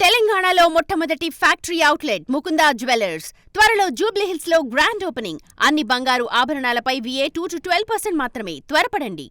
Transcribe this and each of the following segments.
తెలంగాణలో మొట్టమొదటి factory outlet Mukunda jewellers త్వరలో జూబ్లీహిల్స్ లో గ్రాండ్ ఓపెనింగ్. అన్ని బంగారు ఆభరణాలపై VA 2-12% మాత్రమే. త్వరపడండి.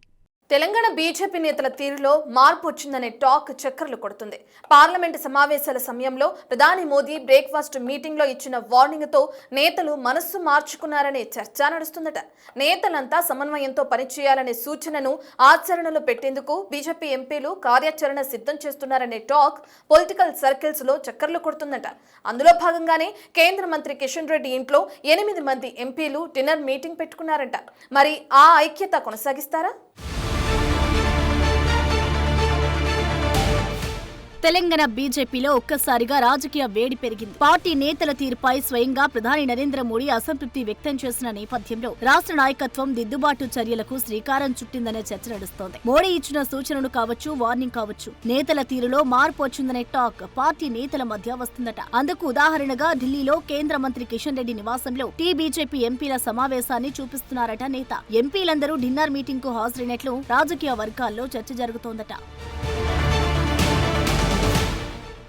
తెలంగాణ బీజేపీ నేతల తీరులో మార్పు వచ్చిందనే టాక్ చక్కర్లు కొడుతుంది. పార్లమెంటు సమావేశాల సమయంలో ప్రధాని మోదీ బ్రేక్ఫాస్ట్ మీటింగ్లో ఇచ్చిన వార్నింగ్తో నేతలు మనస్సు మార్చుకున్నారనే చర్చ నడుస్తుందట. నేతలంతా సమన్వయంతో పనిచేయాలనే సూచనను ఆచరణలో పెట్టేందుకు బీజేపీ ఎంపీలు కార్యాచరణ సిద్ధం చేస్తున్నారనే టాక్ పొలిటికల్ సర్కిల్స్ లో చక్కర్లు కొడుతుందట. అందులో భాగంగానే కేంద్ర మంత్రి కిషన్ రెడ్డి ఇంట్లో 8 మంది ఎంపీలు డిన్నర్ మీటింగ్ పెట్టుకున్నారంట. మరి ఆ ఐక్యత కొనసాగిస్తారా? తెలంగాణ బీజేపీలో ఒక్కసారిగా రాజకీయ వేడి పెరిగింది. పార్టీ నేతల తీరుపై స్వయంగా ప్రధాని నరేంద్ర మోడీ అసంతృప్తి వ్యక్తం చేసిన నేపథ్యంలో రాష్ట్ర నాయకత్వం దిద్దుబాటు చర్యలకు శ్రీకారం చుట్టిందనే చర్చ నడుస్తోంది. మోడీ ఇచ్చిన సూచనలు కావచ్చు, వార్నింగ్ కావచ్చు, నేతల తీరులో మార్పు వచ్చిందనే టాక్ పార్టీ నేతల మధ్య వస్తుందట. అందుకు ఉదాహరణగా ఢిల్లీలో కేంద్ర మంత్రి కిషన్ రెడ్డి నివాసంలో బీజేపీ ఎంపీల సమావేశాన్ని చూపిస్తున్నారట నేత. ఎంపీలందరూ డిన్నర్ మీటింగ్ కు హాజరైనట్లు రాజకీయ వర్గాల్లో చర్చ జరుగుతోందట.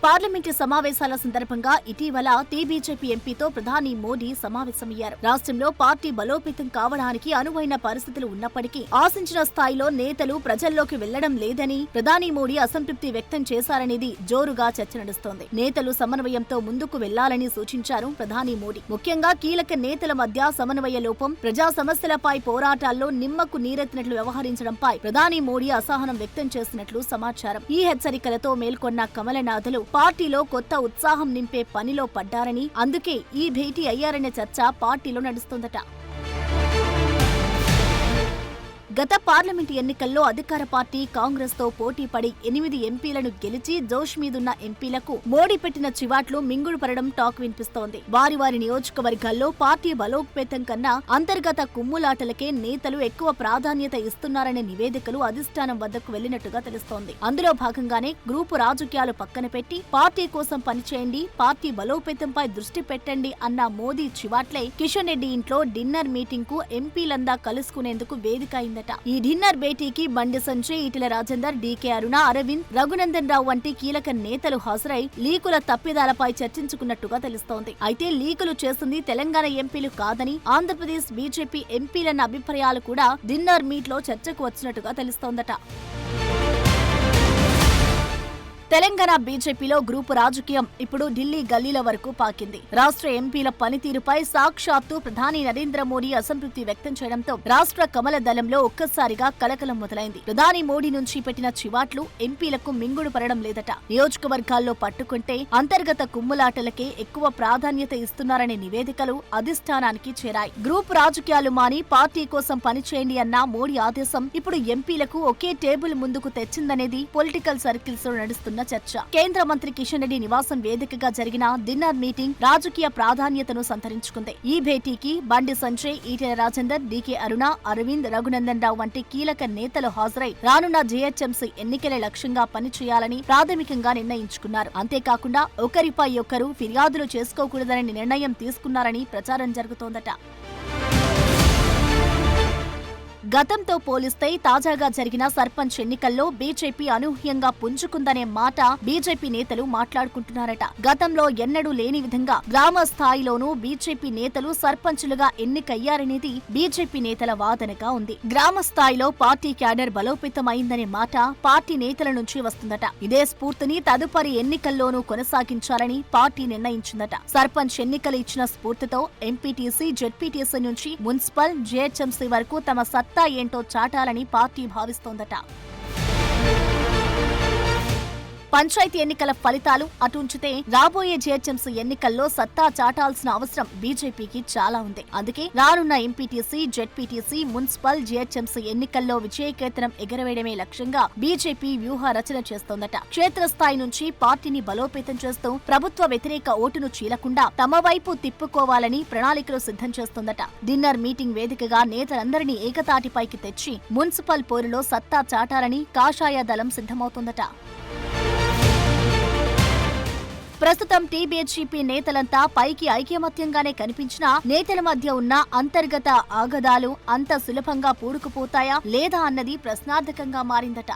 పార్లమెంటు సమావేశాల సందర్భంగా ఇటీవల బీజేపీ ఎంపీతో ప్రధాని మోదీ సమావేశమయ్యారు. రాష్ట్రంలో పార్టీ బలోపేతం కావడానికి అనువైన పరిస్థితులు ఉన్నప్పటికీ ఆశించిన స్థాయిలో నేతలు ప్రజల్లోకి వెళ్లడం లేదని ప్రధాని మోడీ అసంతృప్తి వ్యక్తం చేశారనేది జోరుగా చర్చ నడుస్తోంది. నేతలు సమన్వయంతో ముందుకు వెళ్లాలని సూచించారు ప్రధాని మోడీ. ముఖ్యంగా కీలక నేతల మధ్య సమన్వయ లోపం, ప్రజా సమస్యలపై పోరాటాల్లో నిమ్మకు నీరెత్తినట్లు వ్యవహరించడంపై ప్రధాని మోడీ అసహనం వ్యక్తం చేసినట్లు సమాచారం. ఈ హెచ్చరికలతో మేల్కొన్న కమలనాథులు పార్టీలో కొత్త ఉత్సాహం నింపే పనిలో పడ్డారని, అందుకే ఈ భేటీ అయ్యారనే చర్చ పార్టీలో నడుస్తోందట. గత పార్లమెంటు ఎన్నికల్లో అధికార పార్టీ కాంగ్రెస్ తో పోటీ పడి 8 ఎంపీలను గెలిచి జోష్ మీదున్న ఎంపీలకు మోడీ పెట్టిన చివాట్లు మింగుడు పడడం టాక్ వినిపిస్తోంది. వారి నియోజకవర్గాల్లో పార్టీ బలోపేతం కన్నా అంతర్గత కుమ్ములాటలకే నేతలు ఎక్కువ ప్రాధాన్యత ఇస్తున్నారనే నివేదికలు అధిష్టానం వద్దకు వెళ్లినట్టుగా తెలుస్తోంది. అందులో భాగంగానే గ్రూపు రాజకీయాలు పక్కన పెట్టి పార్టీ కోసం పనిచేయండి, పార్టీ బలోపేతంపై దృష్టి పెట్టండి అన్న మోదీ చివాట్లే కిషన్ రెడ్డి ఇంట్లో డిన్నర్ మీటింగ్ కు ఎంపీలందా కలుసుకునేందుకు వేదిక అయింది. ఈ డిన్నర్ భేటీకి బండి సంజయ్, ఈటెల రాజేందర్, డీకే అరుణ, అరవింద్, రఘునందన్ రావు వంటి కీలక నేతలు హాజరై లీకుల తప్పిదాలపై చర్చించుకున్నట్టుగా తెలుస్తోంది. అయితే లీకులు చేసింది తెలంగాణ ఎంపీలు కాదని ఆంధ్రప్రదేశ్ బీజేపీ ఎంపీలన్న అభిప్రాయాలు కూడా డిన్నర్ మీట్ లో చర్చకు వచ్చినట్టుగా తెలుస్తోందట. తెలంగాణ బీజేపీలో గ్రూపు రాజకీయం ఇప్పుడు ఢిల్లీ గల్లీల వరకు పాకింది. రాష్ట్ర ఎంపీల పనితీరుపై సాక్షాత్తు ప్రధాని నరేంద్ర మోడీ అసంతృప్తి వ్యక్తం చేయడంతో రాష్ట్ర కమల దళంలో ఒక్కసారిగా కలకలం మొదలైంది. ప్రధాని మోడీ నుంచి పెట్టిన చివాట్లు ఎంపీలకు మింగుడు పడడం లేదట. నియోజకవర్గాల్లో పట్టుకుంటే అంతర్గత కుమ్ములాటలకే ఎక్కువ ప్రాధాన్యత ఇస్తున్నారనే నివేదికలు అధిష్టానానికి చేరాయి. గ్రూపు రాజకీయాలు మాని పార్టీ కోసం పనిచేయండి అన్న మోడీ ఆదేశం ఇప్పుడు ఎంపీలకు ఒకే టేబుల్ ముందుకు తెచ్చిందనేది పొలిటికల్ సర్కిల్స్ లో నడుస్తున్న చర్చ. కేంద్ర మంత్రి కిషన్ రెడ్డి నివాసం వేదికగా జరిగిన డిన్నర్ మీటింగ్ రాజకీయ ప్రాధాన్యతను సంతరించుకుంది. ఈ భేటీకి బండి సంజయ్, ఈటెల రాజేందర్, డీకే అరుణ, అరవింద్, రఘునందన్ రావు వంటి కీలక నేతలు హాజరై రానున్న జీహెచ్ఎంసీ ఎన్నికల లక్ష్యంగా పనిచేయాలని ప్రాథమికంగా నిర్ణయించుకున్నారు. అంతేకాకుండా ఒకరిపై ఒకరు ఫిర్యాదులు చేసుకోకూడదనే నిర్ణయం తీసుకున్నారని ప్రచారం జరుగుతోందట. గతంతో పోలిస్తే తాజాగా జరిగిన సర్పంచ్ ఎన్నికల్లో బీజేపీ అనూహ్యంగా పుంజుకుందనే మాట బీజేపీ నేతలు మాట్లాడుకుంటున్నారట. గతంలో ఎన్నడూ లేని విధంగా గ్రామ స్థాయిలోనూ బీజేపీ నేతలు సర్పంచులుగా ఎన్నికయ్యారనేది బీజేపీ నేతల వాదనగా ఉంది. గ్రామ స్థాయిలో పార్టీ క్యాడర్ బలోపేతమైందనే మాట పార్టీ నేతల నుంచి వస్తుందట. ఇదే స్ఫూర్తిని తదుపరి ఎన్నికల్లోనూ కొనసాగించాలని పార్టీ నిర్ణయించిందట. సర్పంచ్ ఎన్నికలు ఇచ్చిన స్ఫూర్తితో ఎంపీటీసీ, జెడ్పీటీసీ నుంచి మున్సిపల్, జీహెచ్ఎంసీ వరకు తమ సత్తా ఏంటో చాటాలని పార్టీ భావిస్తోందట. పంచాయతీ ఎన్నికల ఫలితాలు అటుంచితే రాబోయే జీహెచ్ఎంసీ ఎన్నికల్లో సత్తా చాటాల్సిన అవసరం బీజేపీకి చాలా ఉంది. అందుకే రానున్న ఎంపీటీసీ, జెడ్పీటీసీ, మున్సిపల్, జీహెచ్ఎంసీ ఎన్నికల్లో విజయకేతనం ఎగరవేయడమే లక్ష్యంగా బీజేపీ వ్యూహ రచన చేస్తోందట. క్షేత్రస్థాయి నుంచి పార్టీని బలోపేతం చేస్తూ ప్రభుత్వ వ్యతిరేక ఓటును చీలకుండా తమ వైపు తిప్పుకోవాలని ప్రణాళికలు సిద్ధం చేస్తోందట. డిన్నర్ మీటింగ్ వేదికగా నేతలందరినీ ఏకతాటిపైకి తెచ్చి మున్సిపల్ పోరులో సత్తా చాటాలని కాషాయ దళం సిద్ధమవుతోందట. ప్రస్తుతం బీజేపీ నేతలంతా పైకి ఐకమత్యంగానే కనిపించినా నేతల మధ్య ఉన్న అంతర్గత ఆగడాలు అంత సులభంగా పూడుకుపోతాయా లేదా అన్నది ప్రశ్నార్థకంగా మారిందట.